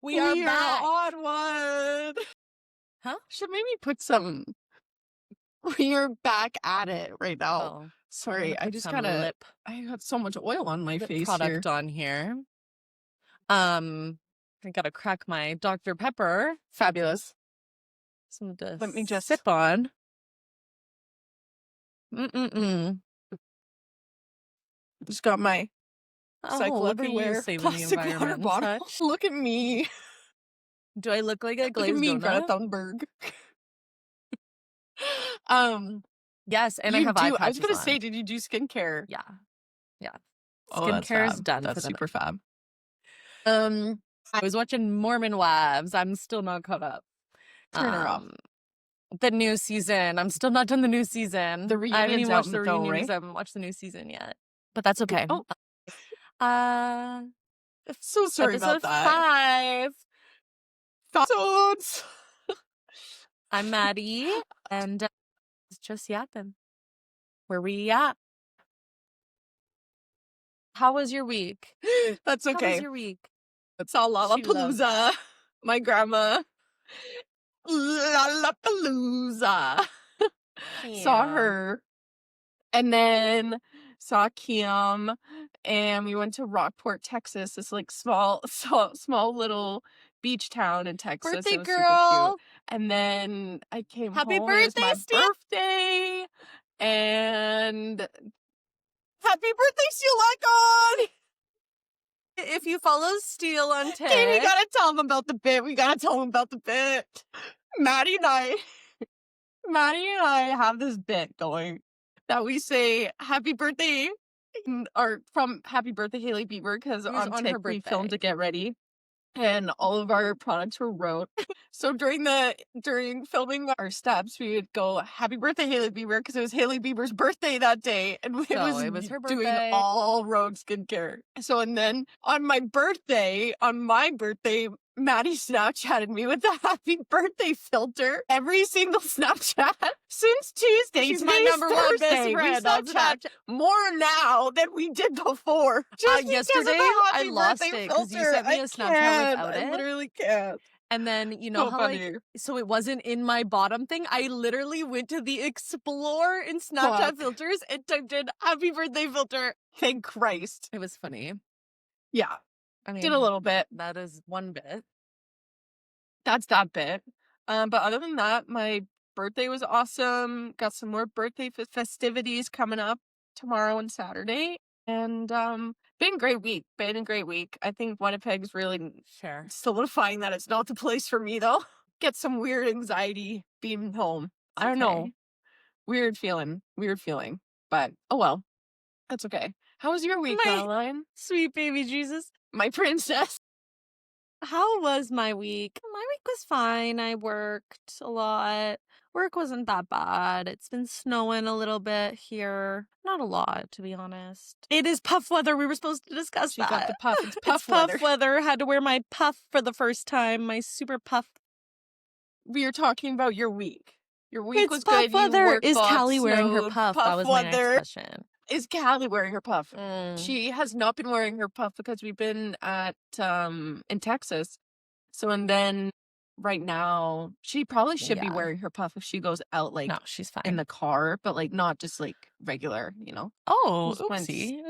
We are back. on one. Huh? Should maybe put some. We are back at it right now. Oh, Sorry, I just some gotta. lip I got so much oil on my face product here. on here. I gotta crack my Dr. Pepper. Fabulous. Some to Let me just sip on. Just got my cycle look at you everywhere saving the plastic water environment and bottle. such. Look at me. Do I look like a Look at glazed me, Greta donut? Thunberg. Yes, and I You have do. eye I was patches gonna on. say, did you do skincare? Yeah. Oh, that's Skincare is fab. done. That's for the super fab. I was watching Mormon Wives. I'm still not caught up. Turn her off. The new season. I'm still not done the new season. The I haven't even reunion's out watched the though, reunion right? because I haven't watched the new season yet. But that's okay. Oh, So sorry about episode that. 5. Episodes. I'm Maddie, and it's just yapping. Where we at? How was your week? That's How okay. was your week? It's all She loves Lollapalooza. My grandma. Lollapalooza. Saw her. And then saw Kim. And we went to Rockport, Texas. This like small little beach town in Texas. Birthday It was super girl. cute. And then I came Happy home. It was birthday, my Steele. birthday. And happy birthday, Steele Icon! If you follow Steele on TikTok, Okay, we gotta tell him about the bit. Maddie and I have this bit going that we say happy birthday, or from Happy Birthday Hailey Bieber, because on her TikTok we birthday. filmed to get ready. And all of our products were wrote. So during filming our steps, we would go, happy birthday, Hailey Bieber, because it was Hailey Bieber's birthday that day. And it was her doing birthday. all Rogue skincare. So, and then on my birthday, Maddie Snapchatted me with the happy birthday filter. Every single Snapchat since Tuesday. She's my Today's number one best Thursday. friend We on Snapchat more now than we did before. Just because of yesterday, the I happy lost birthday it because you filter. sent me a Snapchat without it. I literally can't. And then, you know So how, funny. like, so it wasn't in my bottom thing. I literally went to the Explore in Snapchat filters and typed in happy birthday filter. Thank Christ. It was funny. Yeah. I mean, did a little bit. That is one bit. That's that bit. But other than that, my birthday was awesome. Got some more birthday festivities coming up tomorrow and Saturday. And been a great week. I think Winnipeg's really solidifying that it's not the place for me, though. Get some weird anxiety being home. I don't know. Weird feeling. But oh well. That's okay. How was your week, Caroline? Sweet baby Jesus. My princess. How was my week? My week was fine. I worked a lot. Work wasn't that bad. It's been snowing a little bit here. Not a lot, to be honest. It is puff weather. We were supposed to discuss that. Got the puff. It's puff puff weather. Had to wear my puff for the first time. My super puff. We are talking about your week. Your week was puff good. Weather. Is Callie wearing her puff? That was my next question. Is Callie wearing her puff? She has not been wearing her puff because we've been at in Texas. So and then right now she probably should be wearing her puff if she goes out like she's fine in the car, but like not just like regular, you know. Oh, oopsie.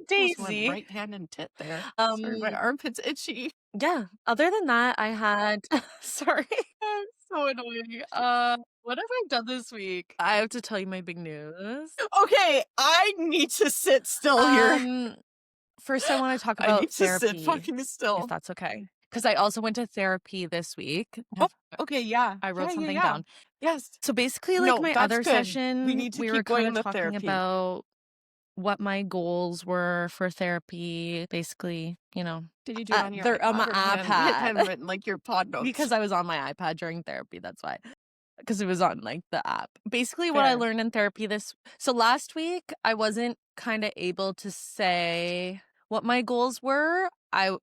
Daisy. Right hand and tit there. Sorry, my armpit's itchy. Yeah. Other than that, I had sorry. I'm so annoying. What have I done this week? I have to tell you my big news. Okay, I need to sit still here. First, I want to talk about therapy. I need to sit fucking still. If that's okay. Because I also went to therapy this week. Oh, okay, yeah. I wrote something down. Yes. So basically, like my other session, we were kind of talking about what my goals were for therapy. Basically, you know. Did you do it on your iPad? On my iPad. Handwritten, like your pod notes. Because I was on my iPad during therapy, that's why. Because it was on like the app. Basically what I learned in therapy so last week I wasn't kind of able to say what my goals were. I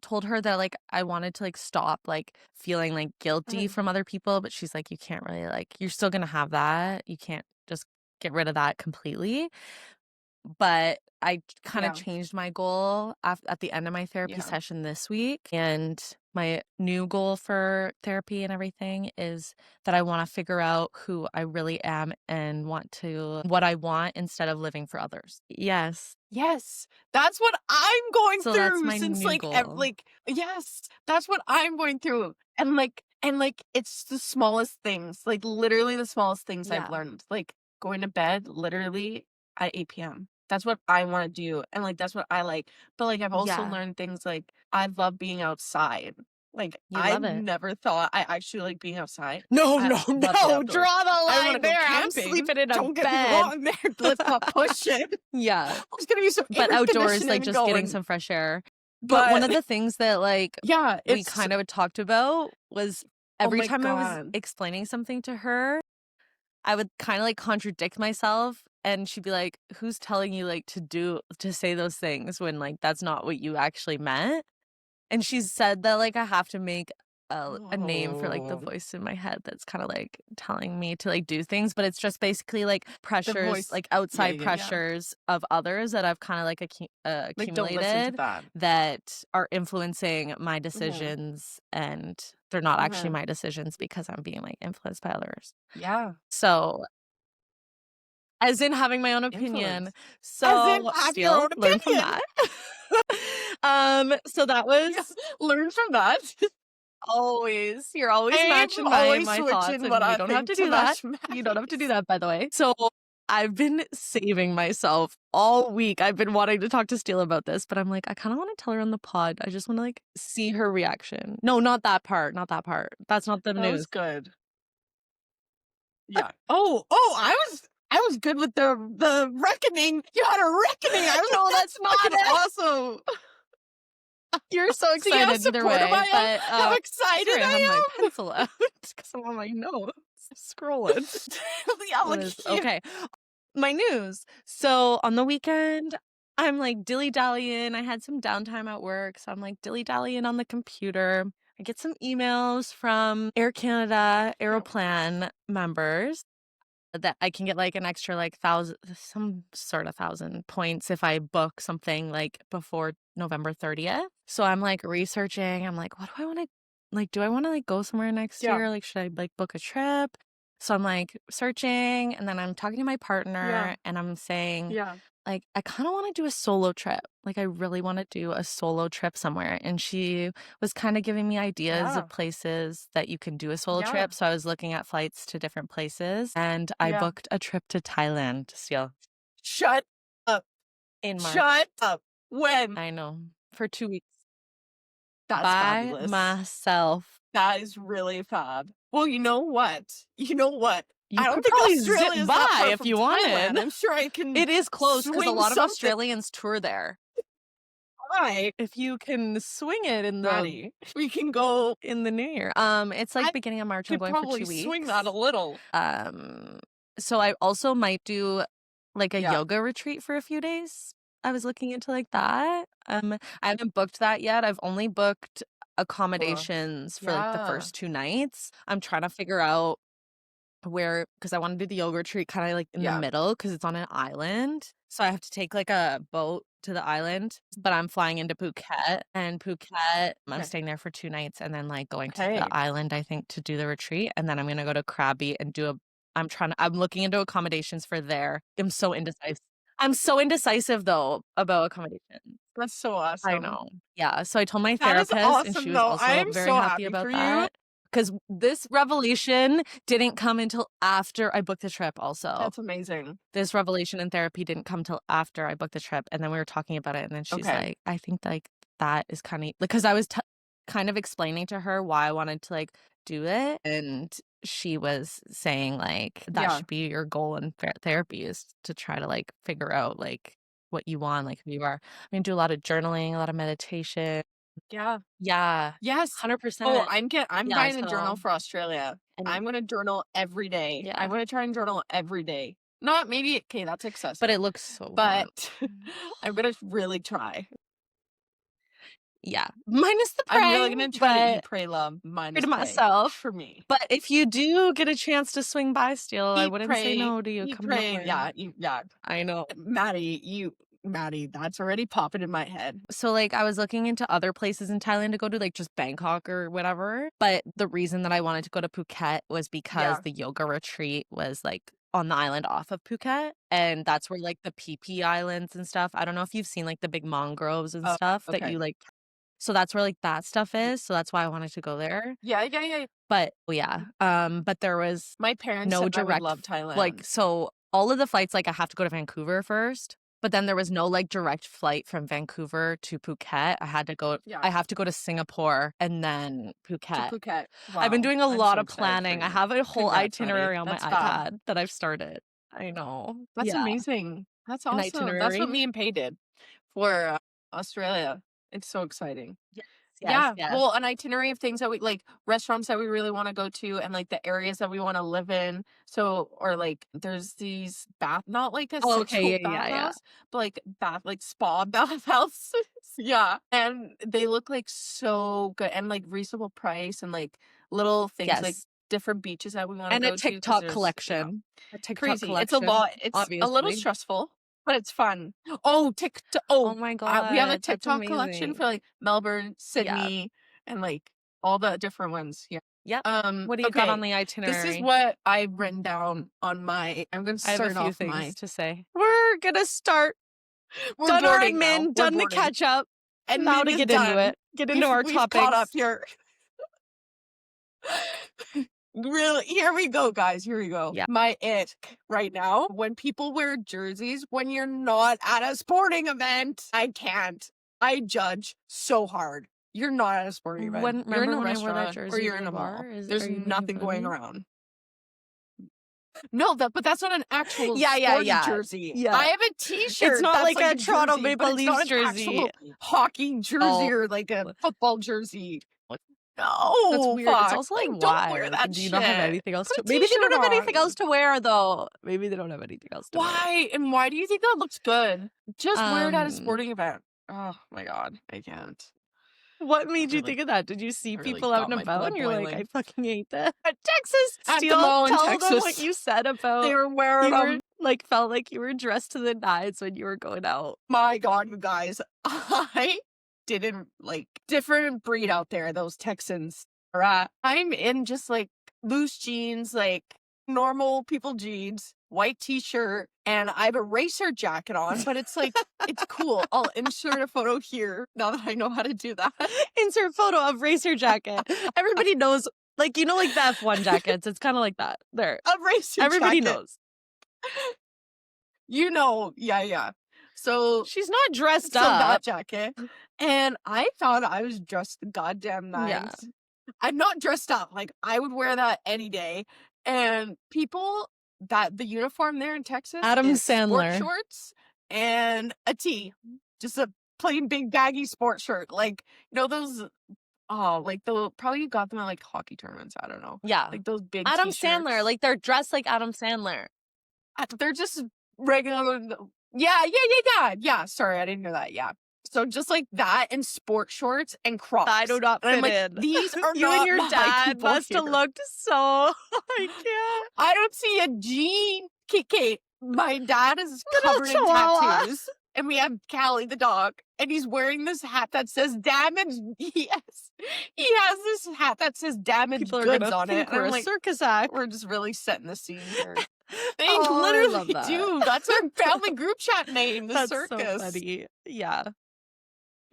told her that like I wanted to like stop like feeling like guilty from other people, but she's like, you can't really like, you're still gonna have that. You can't just get rid of that completely. but I kind of Yeah. changed my goal at the end of my therapy Yeah. session this week. And my new goal for therapy and everything is that I want to figure out who I really am and what I want instead of living for others. Yes. Yes, that's what I'm going So that's through my since, new like, goal. yes, that's what I'm going through, and it's the smallest things, like, literally the smallest things I've Yeah. learned, like, going to bed literally at 8 p.m. That's what I wanna do, and, like, that's what I like, but, like, I've also Yeah. learned things like, I love being outside, like, You I love it. never thought I actually like being outside. No, I no, love the no. outdoors. Draw the I wanna line go there. I'm camping, sleeping in a don't get me bed. wrong there, let's not push it. Yeah. There's gonna be some But air outdoors, like, conditioning just getting going, some fresh air. But one but of the things that, like, yeah, we it's kind of talked about was oh every my time I was god. explaining something to her, I would kinda, like, contradict myself, and she'd be like, "Who's telling you, like, to say those things when, like, that's not what you actually meant?" And she said that, like, I have to make a name for, like, the Oh, voice in my head that's kinda, like, telling me to, like, do things, but it's just basically, like, the pressures, voice. like, Yeah, outside yeah, yeah. pressures of others that I've kinda, like, Like, don't listen to accumulated that. that are influencing my Mhm, decisions, and they're not actually mhm. my decisions because I'm being, like, influenced by others. Yeah, So as in having my own opinion. influence. As in, So, have your still own learn from opinion. that. So that Yeah, was learn from that. always you're always I'm matching always my thoughts, switching what and you I don't have think to to do that. match You don't have to do Maddie's. that, by the way. So, I've been saving myself all week. I've been wanting to talk to Steele about this, but I'm like, I kinda wanna tell her on the pod. I just wanna, like, see her reaction. No, not that part, not that part. That's not the That was news. good. Yeah. I was good with the reckoning. You had a reckoning. I was like, No, "That's that's not fucking it. awesome." You're so See how excited either supportive way, I am? but, How excited sorry, I have my I am? pencil out because I'm on my notes scrolling. Yeah, What look is here. okay. My news. So on the weekend, I'm like dilly-dallying. I had some downtime at work, so I'm like dilly-dallying on the computer. I get some emails from Air Canada Yeah. Aeroplan members that I can get like an extra like some sort of 1,000 points if I book something like before November 30th. So I'm like researching. I'm like, what do I want to like? Do I want to like go somewhere next Yeah. year? Like, should I like book a trip? So I'm like searching, and then I'm talking to my Yeah. partner, and I'm saying, Yeah. like, I kind of want to do a solo trip. Like, I really want to do a solo trip somewhere. And she was kind of giving me ideas Yeah. of places that you can do a solo Yeah. trip. So I was looking at flights to different places, and I Yeah. booked a trip to Thailand, Steele, Shut up. in March. Shut up. When? I know, for 2 weeks That's by fabulous. myself. That is really fab. Well, you know what? You know what? You I don't could think probably zip Australia is that by far if from you wanted. Thailand. I'm sure I can It is close because a swing lot of something Australians tour there. by. If you can swing it Maddie, we can go. in the new year. It's like I beginning of March. I'm could going for probably 2 swing that a weeks. little. Um, so I also might do like a Yeah. yoga retreat for a few days. I was looking into like that. I haven't booked that yet. I've only booked Well, accommodations for like the yeah. first 2 nights. I'm trying to figure out where because I wanna do the yoga retreat kinda, like, in the Yeah. middle because it's on an island, so I have to take, like, a boat to the island, but I'm flying into Phuket, and Phuket I'm Okay. staying there for 2 nights and then, like, going to the Okay. island, I think, to do the retreat, and then I'm gonna go to Krabi and do a I'm looking into accommodations for there. I'm so indecisive, though, about accommodations. That's so I awesome. know. Yeah, so I told my That is therapist, and she awesome, was though. I also am very so happy happy about for you. that. Because this revelation didn't come until after I booked the trip also. That's amazing. This revelation in therapy didn't come till after I booked the trip, and then we were talking about it, and then she's Okay. like, "I think, like, that is kinda" because I was kind of explaining to her why I wanted to, like, do it, and she was saying, like, "That Yeah. should be your goal in therapy is to try to, like, figure out, like, what you want, like, who you are." I'm gonna do a lot of journaling, a lot of meditation. Yeah. Yeah, Yes. Oh, 100%. I'm Yeah, buying a journal so for Australia. and I'm gonna journal every day. yeah, I'm gonna try and journal every day. Not maybe okay, that's but excessive, it looks so fun. but I'm gonna really try. Yeah. Minus the I'm really praying, gonna try to but eat, pray, love, to minus pray myself. for me. But if you do get a chance to swing by, Steele, I wouldn't say no to you Eat, coming pray, over. yeah. I know. Maddie, that's already popping in my head. So, like, I was looking into other places in Thailand to go to, like, just Bangkok or whatever, but the reason that I wanted to go to Phuket was because Yeah. the yoga retreat was, like, on the island off of Phuket, and that's where, like, the Phi Islands and stuff. I don't know if you've seen, like, the big mangroves and Oh, stuff that okay. you, like, so that's where, like, that stuff is, so that's why I wanted to go there. Yeah. But yeah, but there was My parents no said I would direct love Thailand. so all of the flights, like, I have to go to Vancouver first, but then there was no, like, direct flight from Vancouver to Phuket. I Yeah, have to go to Singapore and then to Phuket. Phuket. I've been Wow, doing a I'm lot so of excited for planning. I you. have a whole Congrats, Maddie. itinerary on my That's fab. iPad that I've started. I know. That's Yeah, amazing. That's an awesome. That's what itinerary. me and Pay did for Australia. It's so exciting. Yes, yes, Yeah, yes. well, an itinerary of things that we like, restaurants that we really wanna go to, and, like, the areas that we wanna live in. So or, like, there's these not like a Oh, okay, sexual yeah, yeah. bathhouse, but, like, spa bathhouses. Yeah, and they look, like, so good and, like, reasonable price and, like, little things, like, Yes, different beaches that we wanna and a go to because TikTok there's collection. A TikTok crazy. It's a collection, lot. It's a little obviously. stressful, but it's fun. Oh, Oh my we have a god, that's TikTok collection amazing. for, like, Melbourne, Yeah. Sydney, and, like, all the different ones, yeah. Yep. What do you got on Okay, the this is itinerary? what I've written down on my I'm gonna I have a start few off things my to say. We're gonna start. we're Done our boarding now, admin, we're done the boarding. catch up. Now Admin to is get into done. it. Get into our We've caught up topics. here. Really, here we go, guys. Here we go. Yeah. My ick right now when people wear jerseys when you're not at a sporting event. I can't. I judge so hard. You're not at a sporting event. You're in Remember a when I wore that restaurant or jersey you're to in the a mall. bar? There's Are you making nothing fun of going me? around. No, but that's not an actual sports Yeah. jersey. Yeah. I have a It's T-shirt not that's like like a a Toronto jersey, but Maple it's not Leafs an jersey. actual hockey jersey Oh, or like a football jersey. that's No, weird. It's fuck. also like, Like, don't why? wear Like, that do you not have shit. anything else Put to a maybe they T-shirt don't have anything else on. to wear, though. Maybe they don't have anything else to wear. Why? And why do you think that looks good? Just wear it at a Um, sporting event. Oh my god, I can't. what That made you really think of that? Did you see that really people out got and my about blood and you're like, I boiling. fucking hate that? Texas, At the Steele, mall in tell them what Texas, you said they about were wearing you were them. like felt like you were dressed to the nines when you were going out. My god, you guys. I didn't like different breed out there, those Texans. Right. I'm in just like loose jeans, like normal people jeans, white t-shirt, and I have a racer jacket on, but it's like it's cool. I'll insert a photo here now that I know how to do that. Insert photo of racer jacket. Everybody knows, like, you know, like the F1 jackets. It's kind of like that. There. A racer Everybody jacket. knows. You know, yeah. So She's not dressed that up. jacket. And I thought I was dressed the goddamn Yeah. nines. I'm not dressed up. Like I would wear that any day. And people that the uniform there in Texas Adam is sport Sandler. shorts and a tee. Just a plain big baggy sport shirt. Like, you know, those like the probably you got them at like hockey tournaments. I don't know. Yeah. Like those big Adam t-shirts. Sandler. Like they're dressed like Adam Sandler. They're just regular. Yeah. Sorry, I didn't know that. Yeah. So just like that and sport shorts and Crocs. I do not And I'm fit like, in. these are You not and your my dad people must have here. looked so. I can't. I don't see a jean. Kate, my dad is Little covered in chihuahua. tattoos. And we have Callie the dog, and he's wearing this hat that says damaged. Yes, he has this hat that says damaged People are goods gonna on it. think And we're I'm a like, circus act. we're just really setting the scene here. They Oh, I love literally that. do. That's our family group chat name, the That's circus. so funny. Yeah.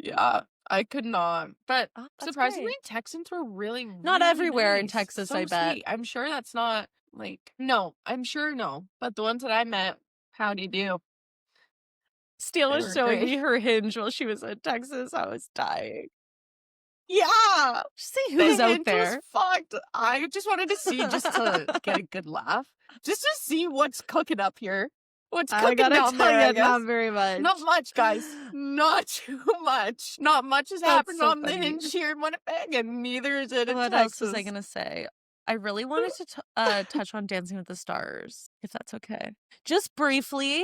Yeah, I could not. But Oh, that's surprisingly, great. Texans were really, Not really everywhere in nice. Texas, So I bet. sweet. I'm sure that's not like no. I'm sure no. But the ones that I met, howdy do. Steele They was were showing great. me her Hinge while she was in Texas. I was dying. Yeah, See the who's out Hinge was there. fucked. I just wanted to see just to get a good laugh, just to see what's cooking up here. What's I cooking gotta down tell there? I you, not guess. very much. Not much, guys. Not too much. Not much has That's happened so on the funny. Hinge here in Winnipeg, and neither is it in What Texas. else was I gonna say? I really wanted to touch on Dancing with the Stars, if that's okay. Just briefly,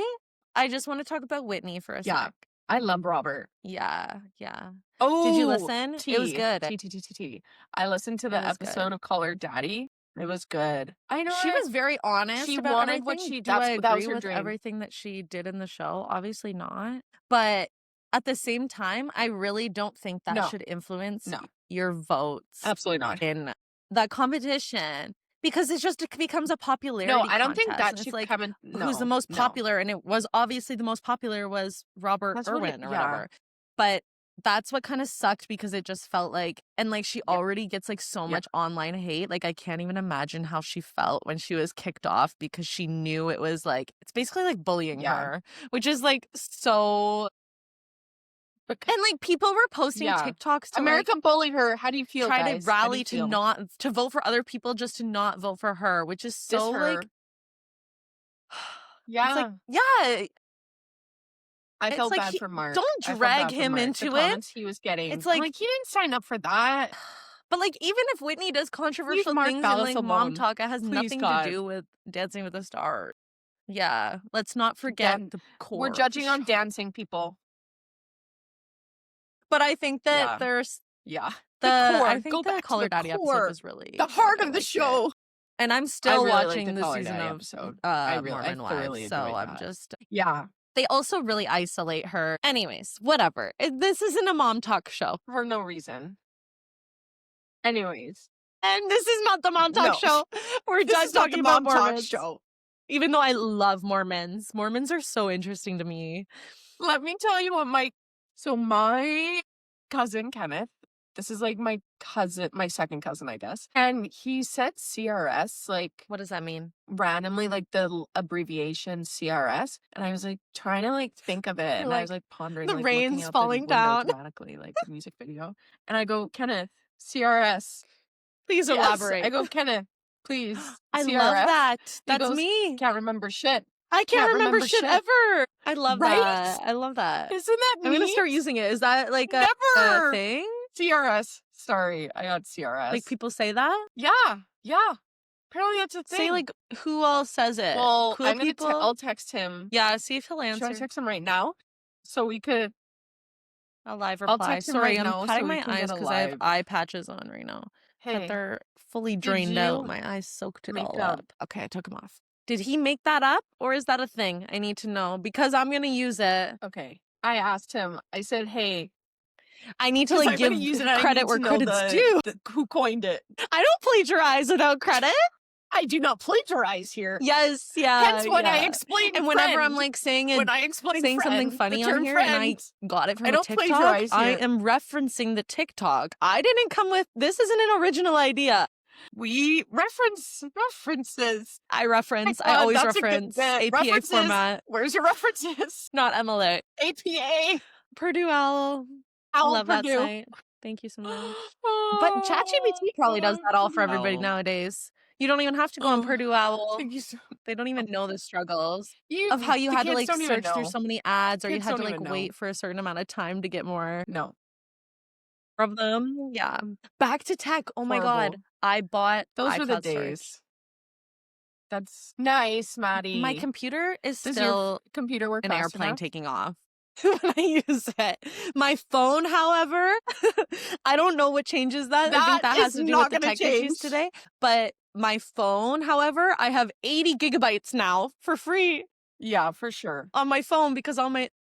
I just want to talk about Whitney for a Yeah. sec. I love Robert. Yeah, yeah. Did you Oh, listen? It was T. good. T, T, T, T, T. I listened to It the was good. episode of Call Her Daddy. It was good. I know She it. was very honest She about wanted what everything. she Do I that was agree her with dream. everything that she did in the show? Obviously not. But at the same time, I really don't think that No. should influence No. your votes Absolutely not. in that competition because it becomes a No, popularity I don't think contest. that And it's should like, come in. who's the No, most no. popular? And it was obviously the most popular was Robert That's what it, Irwin or yeah. whatever. But that's what kind of sucked because it just felt like, and like she Yeah. already gets like so Yeah. much online hate. Like I can't even imagine how she felt when she was kicked off because she knew it was like, it's basically like bullying Yeah. her, which is like so. And like people were posting Yeah. TikToks to America like bullied her. How do you feel, try guys? to How do you rally to feel? not to vote for other people just to not vote for her, which is Diss so her. like Yeah. it's like, yeah, I it's felt like bad for Mark. don't I felt drag bad for him Mark. The into it. comments he was getting. It's I'm like, like, he didn't sign up for that. but like even if Whitney does Leave controversial Mark things in Ballas like Mom alone. Talk, it has Please, nothing God. to do with Dancing with the Stars. Yeah, let's not forget Dan- the core. We're of the judging on show. dancing people. But I think that Yeah. there's Yeah. the core. I Go think the back to Call Her the Daddy episode core. was really The good. heart I of the liked it. show. And I'm I still really liked watching the the Call Her season Daddy of episode. I Mormon thoroughly Wives, so enjoyed I'm that. just Yeah. they also really isolate her. Anyways, whatever. This isn't a Mom Talk show. For no reason. Anyways. And this is not the Mom Talk No. show. We're This done is not talking the about Mom Talk Mormons. show. Even though I love Mormons. Mormons are so interesting to me. Let me tell you what my cousin Kenneth, this is like my second cousin, I guess. And he said CRS, like What does that mean? randomly, like the abbreviation CRS. And I was like trying to like think of it. And I was like pondering, the like rain's looking out falling the window down. dramatically, like the music video. And I go, Kenneth, CRS. Please Yes. elaborate. I go, Kenneth, please. I CRS. love that. That's goes, me. Can't remember shit. I can't remember shit ever. I love Right? that. I love that. Isn't that I'm gonna neat? start using it. Is that like a Never. thing? CRS. Sorry, I got CRS. Like people say that? Yeah. Apparently that's a thing. Say like who else says it? Well, Cool people. I'll text him. Yeah, see if he'll answer. Should I text him right now? So we could. A live I'll reply. text him Sorry, right I'm now so patting we my can get eyes a because I have live. eye patches on right now. But Hey, they're fully did drained out. you My eyes soaked it make all up- up. Okay, I took them off. Did he make that up or is that a thing? I need to know because I'm gonna use it. Okay. I asked him. I said, "Hey, I need to 'cause like I'm gonna give use it. I credit need where to know credit's due. who coined it. I don't plagiarize without credit. I do not plagiarize here. Yes, yeah. Hence when I yeah. explain And whenever I'm friend, like saying when I explain saying something friend, funny the on term here and I friend, got it from I a don't TikTok, plagiarize I here. am referencing the TikTok. I didn't come with this isn't an original idea. We references. I reference. My I God, always that's a good reference bit. APA References. format, Where's your references? not MLA. APA. Purdue Owl. Owl Love that Purdue. site. Thank you so much. But ChatGPT probably does that all for everybody No. nowadays. You don't even have to go on Oh, Purdue Owl. Thank you so They don't even know the struggles you of how you the had to kids like don't even search through know. so many ads or you Kids had to don't like even know. wait for a certain amount of time to get more No. of them. Yeah. Back to tech. Oh my God. Horrible. I bought Those were the iCloud storage. days. That's nice, Maddie. My computer is Does still your computer work an fast airplane enough? taking off when I use it. My phone, however, I don't know what changes that. I think that has is to do not with the gonna tech issues change. today. But my phone, however, I have 80 gigabytes now for free Yeah, for sure. on my phone because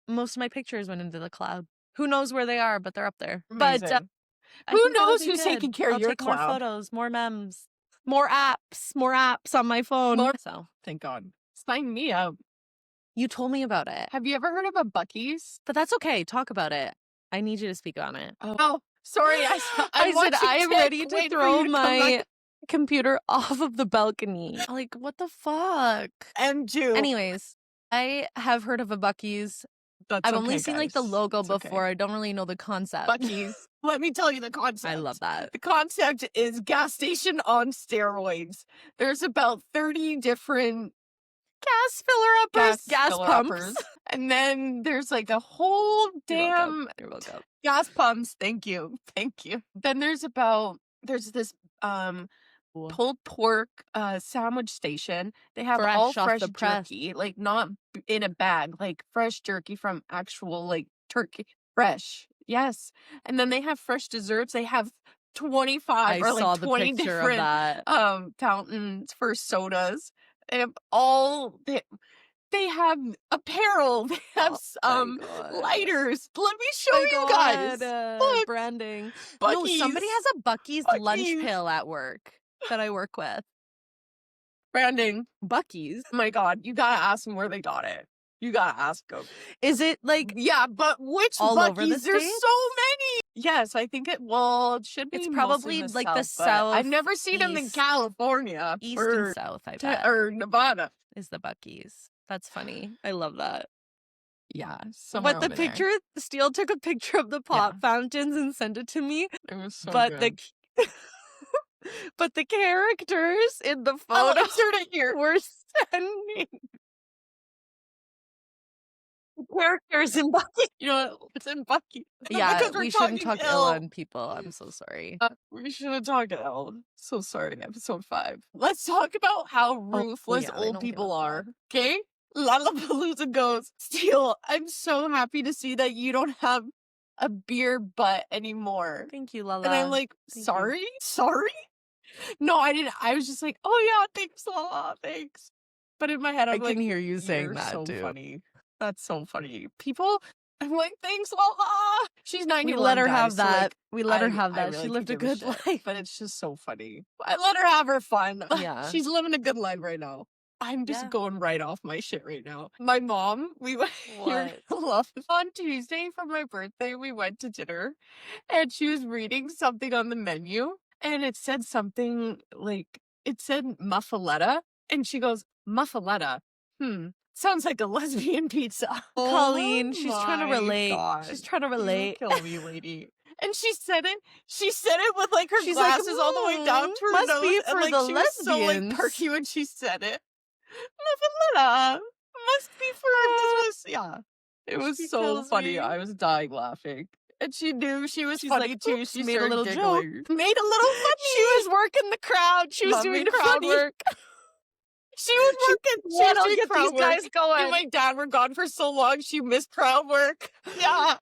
most of my pictures went into the cloud. Who knows where they are, but they're up there. Amazing. But I Who think that'll knows be who's good. taking care of I'll your take more cloud? photos, more memes, more apps on my phone. So Thank God. Sign me up. you told me about it, Have you ever heard of a Bucky's? but that's okay. Talk about it. I need you to speak on it. Oh, sorry. I said I am ready to throw my computer off of the balcony. Like, what the fuck? And do. Anyways, I have heard of a Bucky's. I've only seen like the logo before. I don't really know the concept. Bucky's. Let me tell you the concept. I love that. The concept is gas station on steroids. There's about 30 different Gas filler uppers, gas filler pumps. uppers. And then there's like a whole damn You're welcome. gas pumps. Thank you. Then there's this pulled pork sandwich station. They have Fresh all off fresh the press. jerky, like not in a bag, like fresh jerky from actual like turkey. Fresh. Yes. And then they have fresh desserts. They have 25 I or like saw the 20 picture of different that. fountains for sodas. They have they have apparel. They have Oh my god. lighters. Let me show My you guys. god. Look, Branding. No, Bucky's. somebody has a Bucky's lunch Bucky's. pail at work that I work with. Branding. Bucky's. Oh my god, you gotta ask them where they got it. You gotta ask them. Is it like Yeah, but which all over the Bucky's? There's States? so many. Yes, I think it should be It's mostly probably in the like the South, but I've never seen them in Southeast- California East or, and South, I bet, or Nevada. is the Bucky's. That's funny. I love that. Yeah, But the picture, Steele took a picture of the pop fountains and sent it to me. It was so But good. but the characters in the I'll photo insert it here. were sending characters in Bucky. You know, it's in Bucky. Yeah, Because we're we shouldn't talking talk ill on people. I'm so sorry. We should have talked ill. So sorry, episode 5. Let's talk about how ruthless yeah, they old don't give people a are. fuck. Okay? Lollapalooza goes. Steele, I'm so happy to see that you don't have a beer butt anymore. Thank you, Lala. And I'm like, Thank you. sorry? Sorry? No, I didn't. I was just like, oh yeah, thanks, Lala, thanks. But in my head, I I'm like, can hear you saying you're that so too. funny. That's so funny. People, I'm like, thanks, Lala. She's 91. We let her guys, have so, that. like, We let her I have that. really She could lived a give good shit, life. but it's just so funny. I let her have her fun. Yeah. She's living a good life right now. I'm just Yeah. going right off my shit right now. My mom, we went here on Tuesday for my birthday. We went to dinner, and she was reading something on the menu, and it said something like it said muffaletta, and she goes, "Muffaletta, sounds like a lesbian pizza." Colleen, she's trying to my relate. God. She's trying to You relate. kill me, lady. And she said it. She said it with like her She's like, glasses all the way down to her must nose, be and for like the she was so like lesbians. perky when she said it. Muffaletta must be for this. Yeah, it was She so kills funny. me. I was dying laughing, and she knew she was She's funny like, too. "Oops, She made a started little giggling. joke." Made a little funny. She was working the crowd. She was Mom doing made crowd funny. work. She was working. She was I'll doing get these crowd work. guys going. And my dad were gone for so long. She missed crowd work. Yeah.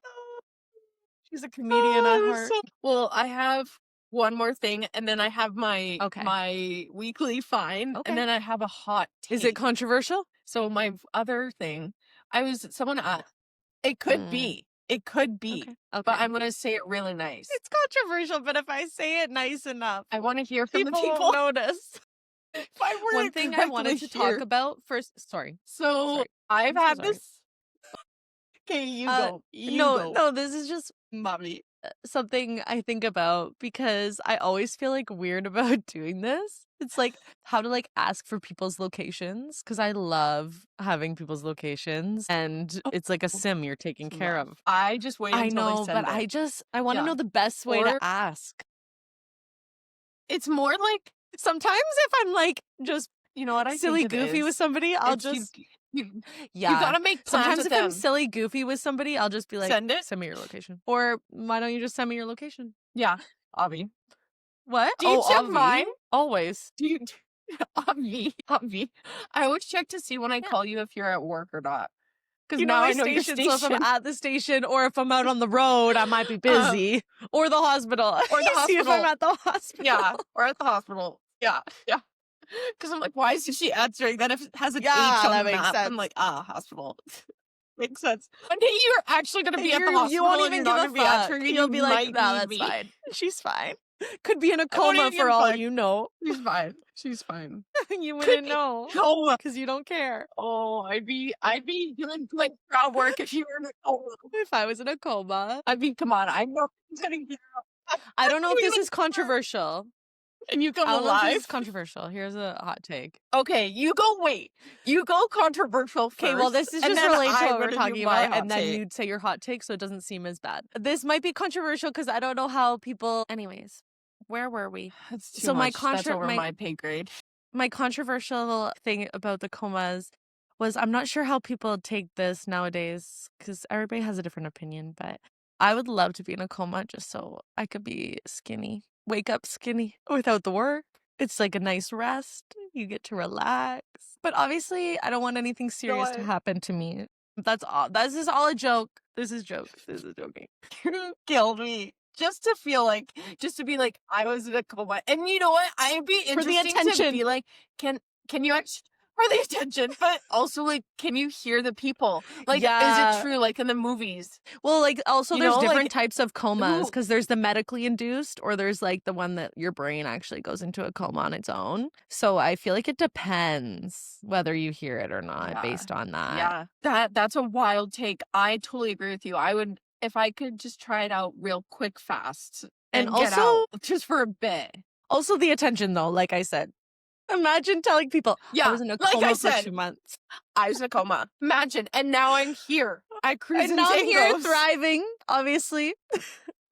She's a comedian at heart. Well, I have one more thing, and then I have my Okay. my weekly find, Okay. and then I have a hot take. Is it controversial? So my other thing, someone asked, it could be. It could be. Okay. But I'm going to say it really nice. It's controversial, but if I say it nice enough, I want to hear from people the people. won't notice. If I word One it thing I wanted to correctly here. talk about first. Sorry. So Sorry. I've I'm so had sorry. this. Okay, you go. You no, go. no, this is just Mommy. something I think about because I always feel like weird about doing this. It's like how to like ask for people's locations because I love having people's locations and it's like a sim you're taking care of. I just wait I until they know, send but it. I want to Yeah. know the best way Or- to ask. It's more like, Sometimes if I'm like just you know what I silly think it goofy is? with somebody, I'll It's just you yeah. gotta make plans Sometimes with if I'm them. silly goofy with somebody, I'll just be like, Send it. send me your location. Or why don't you just send me your location? Yeah, Avi. What? Do you check Avi? mine? Always. Do you, Avi? I always check to see when I call you if you're at work or not. Because You now know I my know your station, so if station. I'm at the station or if I'm out on the road, I might be busy. Or the hospital. Or the See if I'm hospital. at the hospital. Yeah, or at the hospital. Yeah. Because I'm like, why isn't she answering that if it has an Yeah, H on that the makes map? sense. I'm like, hospital. Makes sense. One day you're actually going to be at the You hospital won't and even you're give not a going to be fuck. answering and You'll you be like, might no, need that's me. fine. She's fine. Could be in a I won't coma even give for a all fuck. you know. She's fine. She's fine. You wouldn't know. No. Because you don't care. Oh, I'd be doing like crowd work if you were in a coma. If I was in a coma. I mean, come on. I know it's going to get I don't know if You this even is controversial. and you come I don't know if this alive. is controversial. Here's a hot take. Okay, you go wait. You go controversial first. Okay, well, this is and just then related to I'm what we're gonna do talking my about, hot and then take. you'd say your hot take so it doesn't seem as bad. This might be controversial because I don't know how people. Anyways, where were we? That's too So much. That's over my my pay grade. my controversial thing about the comas was I'm not sure how people take this nowadays because everybody has a different opinion, but I would love to be in a coma just so I could be skinny, wake up skinny without the work. It's like a nice rest. You get to relax. But obviously, I don't want anything serious to what? happen to me. That's all. This is all a joke. This is joke. This is joking. You killed me. Just to be like, I was in a coma. And you know what? I'd be For the interesting to attention. be like, can you actually, for the attention, but also like, can you hear the people? Like, is Yeah. it true? Like in the movies? Well, like also You there's know, different like, types of comas who, because there's the medically induced or there's like the one that your brain actually goes into a coma on its own. So I feel like it depends whether you hear it or not yeah, based on that. yeah, that's a wild take. I totally agree with you. I would, if I could just try it out real quick, fast, And and get also out just for a bit. also the attention though, like I said. Imagine telling people I Yeah, was in a like coma I for said, 2 months. I was in a coma. Imagine, and now I'm here. I cruise And and now I'm here tangos. thriving, obviously.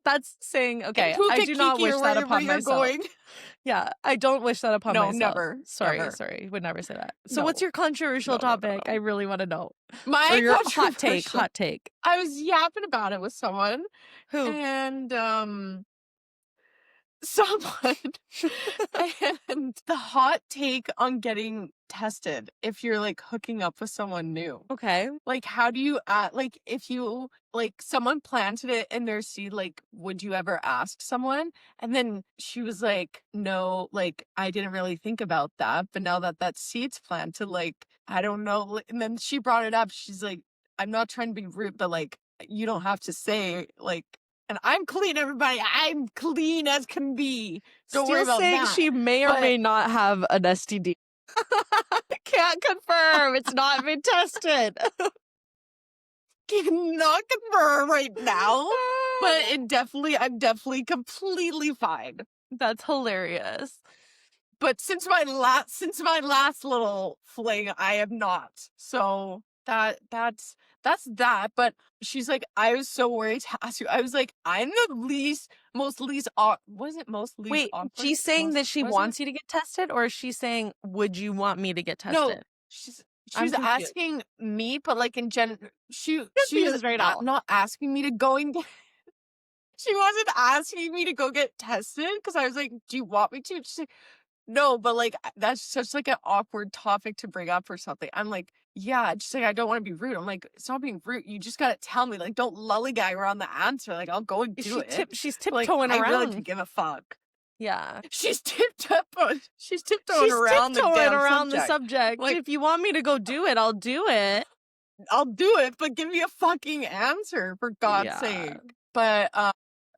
That's saying, In okay, I do not Pukakiki wish or that wherever upon you're myself. going. Yeah, I don't wish that upon No, myself. never. Sorry, Never. sorry. Would never say that. So No. what's your controversial No, no, no, topic? no. I really want to know. Or My your hot take, controversial. hot take. I was yapping about it with someone, Who? and someone, and the hot take on getting tested if you're like hooking up with someone new. Okay. Like, how do you like, if you like someone planted it in their seed, like, would you ever ask someone? And then she was like, no, like, I didn't really think about that, but now that that seed's planted, like, I don't know. And then she brought it up. She's like, I'm not trying to be rude, but like, you don't have to say like, and I'm clean, everybody. I'm clean as can be. Don't worry Still about saying that. she may or But- may not have an STD. Can't confirm. It's not been tested. Cannot confirm right now, but I'm definitely completely fine. That's hilarious. But since my last little fling, I am not. So that's that. But she's like, I was so worried to ask you. I was like, I'm the most least Wait, awkward? she's saying Most- that she was it? wants you to get tested, or is she saying, would you want me to get tested? No, she I'm was confused. asking me, but like in general, she Confused was right now. not asking me to go and get. She wasn't asking me to go get tested because I was like, "Do you want me to?" She's like, "No," but like that's such like an awkward topic to bring up or something. I'm like, "Yeah," she's like, "I don't want to be rude." I'm like, "It's not being rude. You just gotta tell me. Like, don't lollygag around the answer. Like, I'll go and do it." She's But, like, tiptoeing I really around. could give a fuck. Yeah. She's tiptoeing around the damn subject. Like- If you want me to go do it, I'll do it. I'll do it, but give me a fucking answer for God's Yeah. sake. But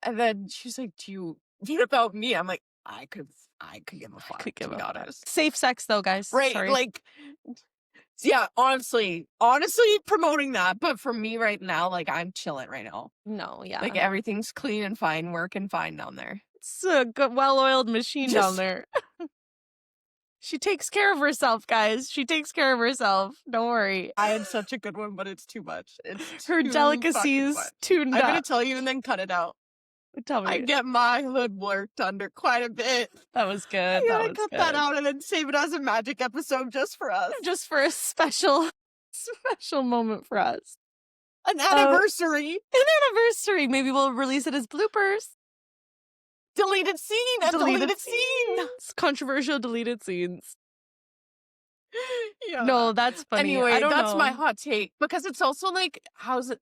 and then she's like, "Do you what about me?" I'm like, I could give a fuck. Could give to be a fuck. honest. Safe sex though, guys. Right, Sorry. like, yeah, honestly promoting that. But for me right now, like, I'm chilling right now. No, yeah. Like, everything's clean and fine, working fine down there. It's a good, well-oiled machine down Just- there. She takes care of herself, guys. She takes care of herself. Don't worry. I had such a good one, but it's too much. It's Her too delicacies fucking much. tuned I'm up. gonna tell you and then cut it out. Tell I me. get my hood worked under quite a bit. That was good. I That gotta was cut good. that out and then save it as a magic episode just for us. Just for a special moment for us. An anniversary. An anniversary. Maybe we'll release it as bloopers. Deleted scene. A deleted scene. It's controversial deleted scenes. Yeah. No, that's funny. Anyway, I don't that's know. my hot take because it's also like, how's it?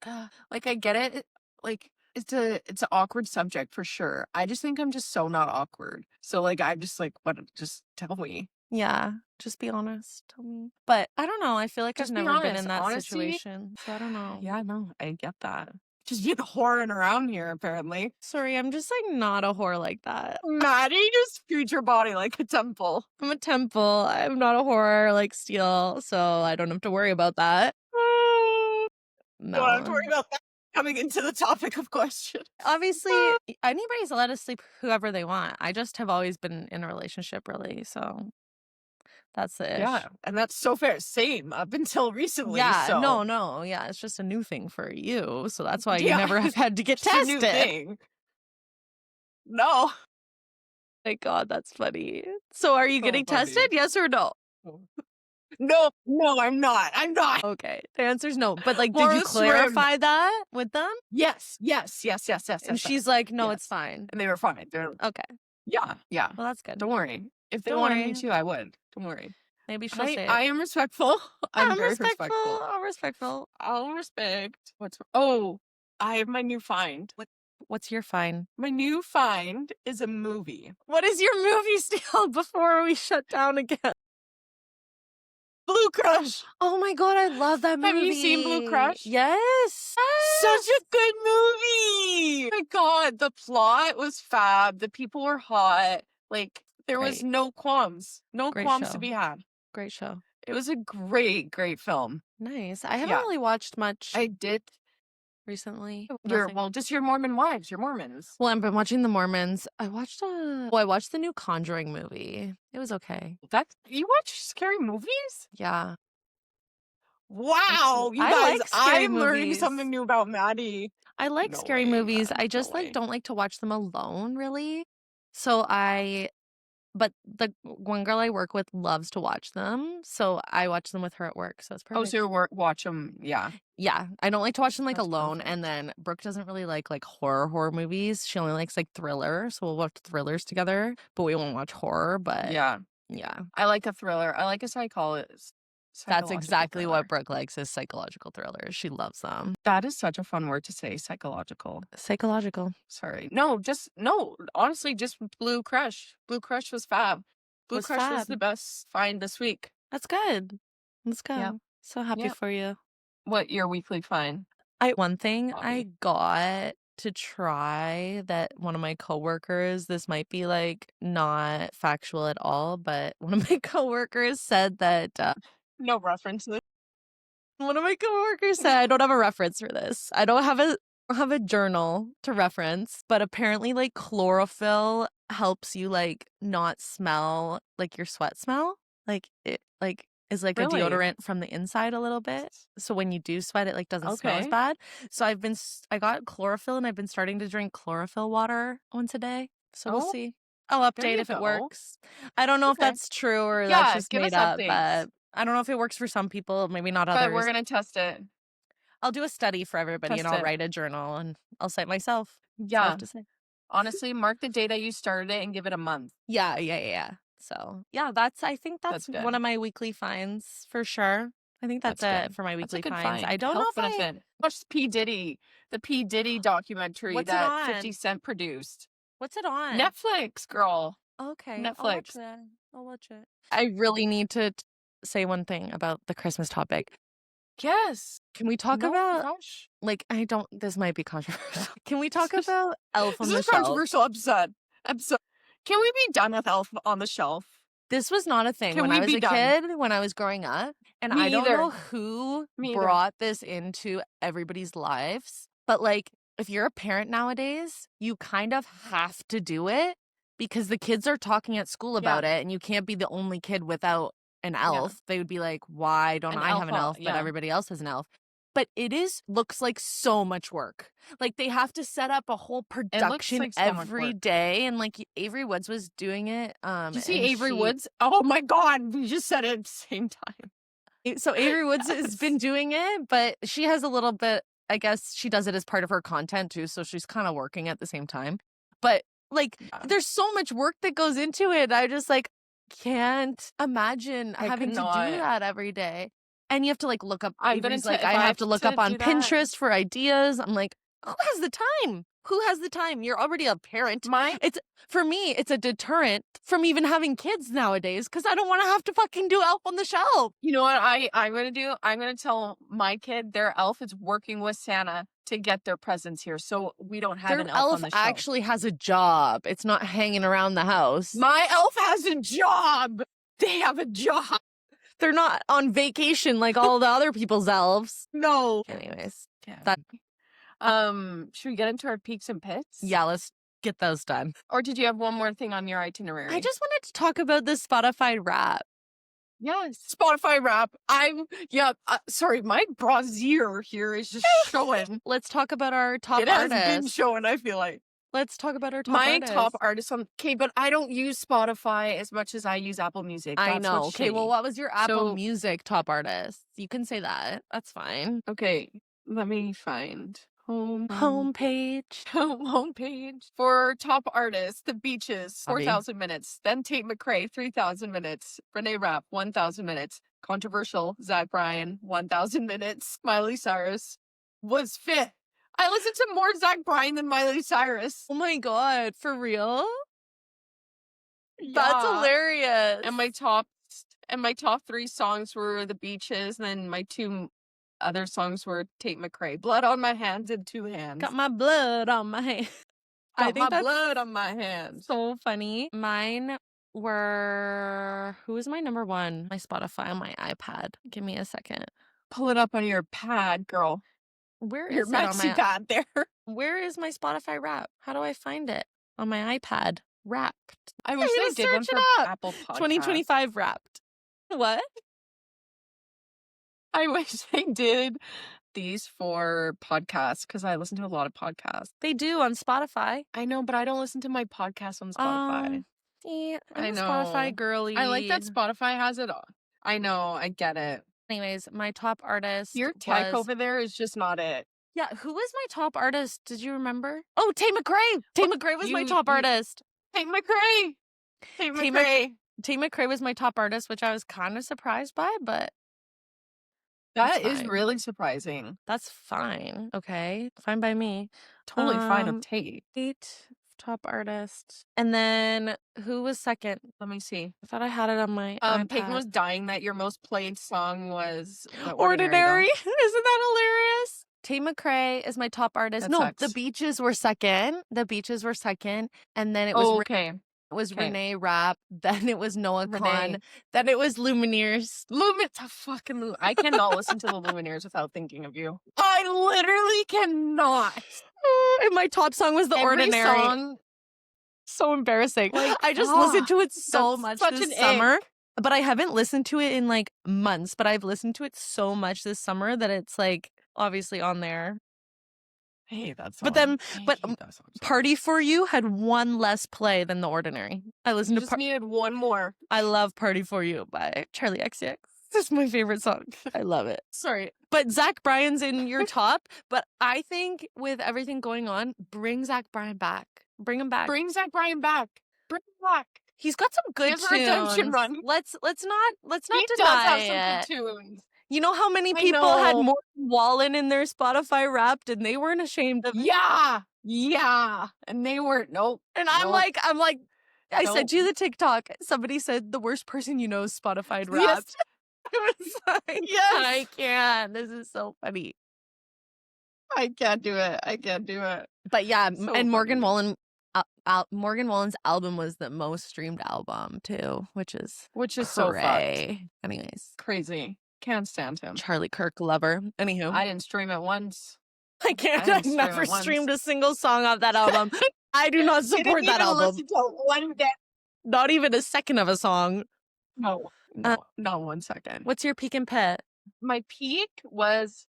Like, I get it. Like, it's an awkward subject for sure. I just think I'm just so not awkward. So like, I'm just like, what? Just tell me. Yeah, just be honest. Tell me. But I don't know. I feel like Just I've be never been honest. in that Honesty- situation. So I don't know. Yeah, no, I get that. Just being whoring around here, apparently. Sorry, I'm just like not a whore like that. Maddie just treats your body like a temple. I'm a temple. I'm not a whore like Steele, so I don't have to worry about that. Don't have to worry about that coming into the topic of question. Obviously, anybody's allowed to sleep whoever they want. I just have always been in a relationship, really. So that's the ish. Yeah, and that's so fair. Same up until recently. Yeah, so. no. Yeah, it's just a new thing for you. So that's why you Yeah, never have had to get It's a new tested. thing. No. My God, that's funny. So are you So getting funny. tested? Yes or no? No, I'm not. I'm not. Okay. The answer is no. But like, did Laura you clarify that with them? Yes. And she's like, no, it's Yes. fine. And they were fine. They're Okay. yeah. Well, that's good. Don't worry. If they Don't wanted worry. me to, I would. Don't worry. Maybe she'll say it. I am respectful. I'm very respectful. respectful. I'm respectful. I'll respect. I have my new find. What's your find? My new find is a movie. What is your movie, Steele, before we shut down again? Blue Crush. Oh my god, I love that movie. Have you seen Blue Crush? Yes. Such a good movie. Oh my god, the plot was fab. The people were hot. Like, there was Great. no qualms. No Great qualms show. to be had. Great show. It was a great, great film. Nice. I haven't Yeah. really watched much I did. recently. Just your Mormon wives, your Mormons. Well, I've been watching The Mormons. I watched the new Conjuring movie. It was okay. You watch scary movies? Yeah. Wow, you I guys, like scary I'm learning movies. something new about Maddie. I like No scary way, movies. man. I just No way. don't like to watch them alone, really. But the one girl I work with loves to watch them, so I watch them with her at work, so it's Oh, perfect. so you watch them, yeah. Yeah, I don't like to watch them, like, That's alone, perfect. and then Brooke doesn't really like horror movies. She only likes, like, thriller, so we'll watch thrillers together, but we won't watch horror, but Yeah. yeah. I like a thriller. I like a psychological That's exactly thriller. what Brooke likes, is psychological thrillers. She loves them. That is such a fun word to say, psychological. Psychological. Sorry. No, honestly, just Blue Crush. Blue Crush was fab. Blue Crush was the best find this week. That's good. Let's go. Yeah. So happy Yeah. for you. What your weekly find? One thing Bobby. I got to try that one of my coworkers, this might be, like, not factual at all, but one of my coworkers said that No references. one of my coworkers said, I don't have a reference for this. I don't have a journal to reference, but apparently, like, chlorophyll helps you, like, not smell like your sweat smell. Like, it is like Really? a deodorant from the inside a little bit. So when you do sweat, it, like, doesn't smell as Okay. bad. So I got chlorophyll, and I've been starting to drink chlorophyll water once a day. So we'll Oh, see. I'll update you if it go. works. I don't know if Okay. that's true or Yeah, that's just give made us up, updates. but I don't know if it works for some people, maybe not But others. we're gonna test it. I'll do a study for everybody, and Test I'll it. write a journal, and I'll cite myself. That's all I Yeah. have to say. Honestly, mark the day that you started it and give it a month. Yeah. So, yeah, I think that's That's good. one of my weekly finds for sure. I think that's it good. for my That's a weekly good finds. find. I don't know Health if benefit. Watch the P. Diddy documentary What's it that on? 50 Cent produced. What's it on? Netflix, girl. Okay, Netflix. I'll watch it. I really need to say one thing about the Christmas topic. Yes. Can we talk No about, rush. like, this might be controversial. Can we talk about Elf on This the is a Shelf? controversial episode. Can we be done with Elf on the Shelf? This was not a thing Can when we I was be a done? kid, when I was growing up. And Me I don't either. know who Me either. brought this into everybody's lives. But, like, if you're a parent nowadays, you kind of have to do it because the kids are talking at school about it, and you can't be the only kid without an elf. They would be like, why don't I have an elf, but everybody else has an elf? But looks like so much work. Like, they have to set up a whole production like so much every work. day, and, like, Avery Woods was doing it. Did you see Avery Woods? Oh my God, we just said it at the same time. So Avery Woods has been doing it, but she has a little bit, I guess she does it as part of her content too, so she's kind of working at the same time. But, like, there's so much work that goes into it. I just, like, can't imagine having to do that every day. And you have to, like, look up. Avery's like, I have to look up on Pinterest for ideas. I'm like, who has the time? Who has the time? You're already a parent. For me, it's a deterrent from even having kids nowadays because I don't want to have to fucking do Elf on the Shelf. You know what I'm going to do? I'm going to tell my kid their elf is working with Santa to get their presents here, so we don't have an elf on the shelf. Actually has a job. It's not hanging around the house. My elf has a job. They have a job. They're not on vacation like all the other people's elves. No. Anyways. Should we get into our peaks and pits? Yeah, let's get those done. Or did you have one more thing on your itinerary? I just wanted to talk about the Spotify Wrap. Yes. Spotify Wrap. Sorry, my brassiere here is just showing. Let's talk about our top artists. It has been showing, I feel like. Let's talk about our top artists. My top artist okay, but I don't use Spotify as much as I use Apple Music. I know. Okay, well, what was your Apple Music top artist? You can say that. That's fine. Okay, let me find. Homepage. Homepage. For top artists, The Beaches, Bobby. 4,000 minutes. Then Tate McRae, 3,000 minutes. Renee Rapp, 1,000 minutes. Controversial, Zach Bryan, 1,000 minutes. Miley Cyrus was 5th. I listened to more Zach Bryan than Miley Cyrus. Oh my god, for real? That's Yeah. hilarious. And my top 3 songs were The Beaches, and then my 2 other songs were Tate McRae, Blood on My Hands and 2 Hands. Got my blood on my hands. Got my blood on my hands. So funny. Mine were, who was my number 1? My Spotify on my iPad. Give me a second. Pull it up on your pad, girl. Where Your is it on maxi my pad there. Where is my Spotify Wrap? How do I find it? On my iPad. Wrapped. I wish gonna they did one search it for up. Apple Podcasts. 2025 Wrapped. What? I wish they did these for podcasts because I listen to a lot of podcasts. They do on Spotify. I know, but I don't listen to my podcast on Spotify. See, I'm I a know. Spotify girly. I like that Spotify has it all. I know, I get it. Anyways, my top artist Your tech was... over there is just not it. Yeah, who was my top artist? Did you remember? Oh, Tate McRae. Tate McRae was my top artist. Tate McRae. Tate McRae. Tate McRae was my top artist, which I was kind of surprised by, but that is fine. really surprising. That's fine. Okay, fine by me. Totally fine with Tate. Tate, top artist. And then who was second? Let me see. I thought I had it on my iPad. Peyton was dying that your most played song was The Ordinary. Isn't that hilarious? Tate McRae is my top artist. That no, sucks. The Beaches were second. The Beaches were second. And then it was okay. It was Okay. Renee Rapp. Then it was Noah Renee. Khan. Then it was Lumineers. I cannot listen to the Lumineers without thinking of you. I literally cannot. And my top song was The Every Ordinary. song, So embarrassing. Like, I just listened to it so that's much such this an summer. ick. But I haven't listened to it in like months. But I've listened to it so much this summer that it's like obviously on there. I hate that song. But then, I but hate that song so Party for You had one less play than The Ordinary. I much. listened You to just needed one more. I love Party for You by Charlie XCX. This is my favorite song. I love it. Sorry. But Zach Bryan's in your top. But I think with everything going on, bring Zach Bryan back. Bring him back. Bring Zach Bryan back. Bring him back. He's got some good has a redemption tunes. run. Let's not He does deny have it. some good tunes. You know how many I people had know. Morgan Wallen in their Spotify Wrapped and they weren't ashamed of it. Yeah. And they weren't. Nope. And I'm Nope. like, I Nope. sent you the TikTok. Somebody said the worst person you know is Spotify Wrapped. Yes. I was like, Yes. I can't. This is so funny. I can't do it. But yeah, So and Morgan funny. Wallen, Morgan Wallen's album was the most streamed album too, which is so fucked. cray. Anyways, Crazy. Can't stand him. Charlie Kirk lover. Anywho, I didn't stream it once. I can't. I I've didn't stream never it once. streamed a single song off that album. I do not support that album. Listen to one bit. Not even a second of a song. No, not 1 second. What's your peak and pet? My peak was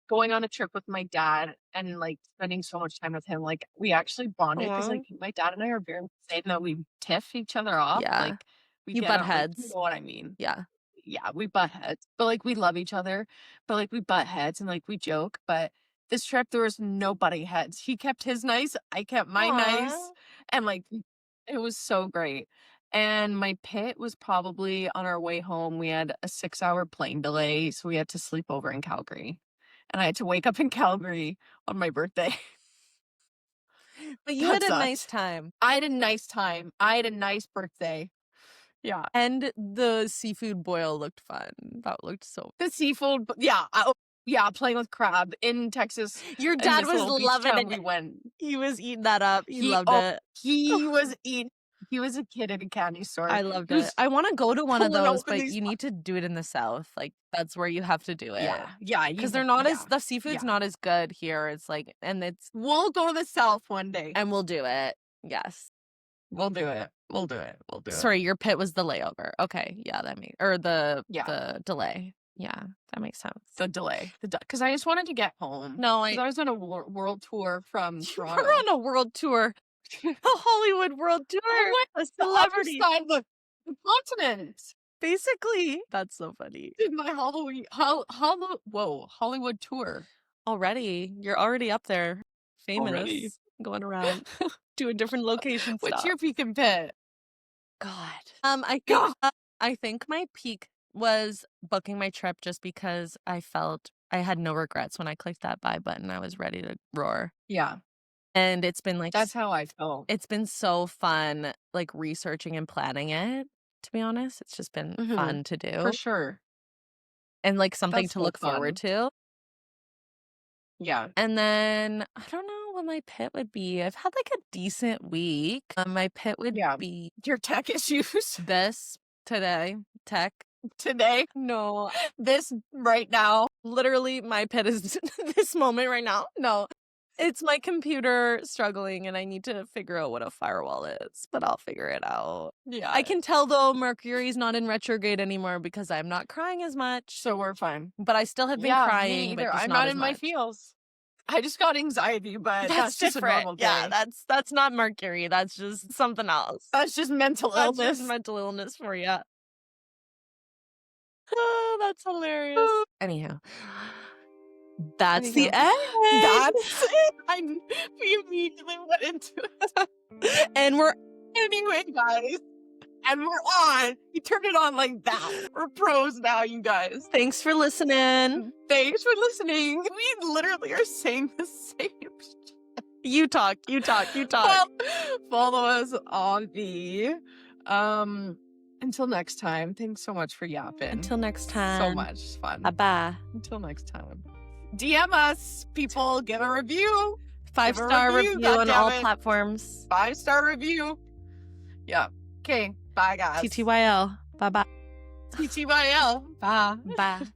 going on a trip with my dad and like spending so much time with him. Like we actually bonded because like my dad and I are very same that we tiff each other off. Yeah. Like we You get butt on, like, heads. you know what I mean? Yeah. Yeah, we butt heads. But like we love each other. But like we butt heads and like we joke. But this trip there was no butting heads. He kept his nice, I kept my nice. Aw. And like it was so great. And my pit was probably on our way home. We had a 6-hour plane delay, so we had to sleep over in Calgary. And I had to wake up in Calgary on my birthday. But you That had a sucked. nice time. I had a nice time. I had a nice birthday. Yeah. And the seafood boil looked fun. That looked so The seafood, playing with crab in Texas. Your in dad this was little beach loving town it. We went. He was eating that up. He loved it. He was eating. He was a kid at a candy store. I loved He was it. I want to go to one of pulling those, open but these you need to do it in the South. Like that's where you have to do it. Yeah. Because they're not as the seafood's not as good here. It's like, and it's We'll go to the South one day. and we'll do it. Yes. We'll do it. Sorry, your pit was the layover. Okay, yeah, that makes the Yeah. delay. Yeah, that makes sense. The delay. Because I just wanted to get home. No, Because I was on a world tour from Toronto. We're on a world tour, a Hollywood world tour. I A went to the other celebrity, side of the continent. basically. That's so funny. Did my Hollywood tour. Already. You're already up there. Already. Famous. Going around doing different location What's stuff. your peak and pit? God. I think my peak was booking my trip just because I felt I had no regrets when I clicked that buy button. I was ready to roar. Yeah, And it's been that's how I felt. it's been so fun, like, researching and planning it, to be honest. It's just been fun to For do sure. and, like, something That's to so look forward fun. to. Yeah. And then I don't know what my pit would be. I've had, like, a decent week. My pit would Yeah. be Your tech issues this today. Tech. today, No. this right now. Literally, my pit is this moment right now. No. It's my computer struggling, and I need to figure out what a firewall is, but I'll figure it out. Yeah. I can tell, though, Mercury's not in retrograde anymore because I'm not crying as much, So we're fine. but I still have been Yeah, crying, me but either. just I'm not not as in my much. feels. I just got anxiety, but that's just a different. normal day. Yeah, that's not Mercury. That's just something else. That's just mental That's illness. just mental illness for you. Oh, that's hilarious. Anyhow, that's the end. That's it. We immediately went into it. And we're Anyway, guys. And we're on. You turned it on like that. We're pros now, you guys. thanks for listening. Thanks for listening. We literally are saying the same shit. You talk. Well, follow us on the until next time. Thanks so much for yapping. Until next time. So much fun. Bye-bye. Until next time. DM us, people. Give a review. 5-star review on all goddammit. platforms. 5-star review. Yeah. Okay. Bye, guys. TTYL. Bye-bye. TTYL. Bye. Bye.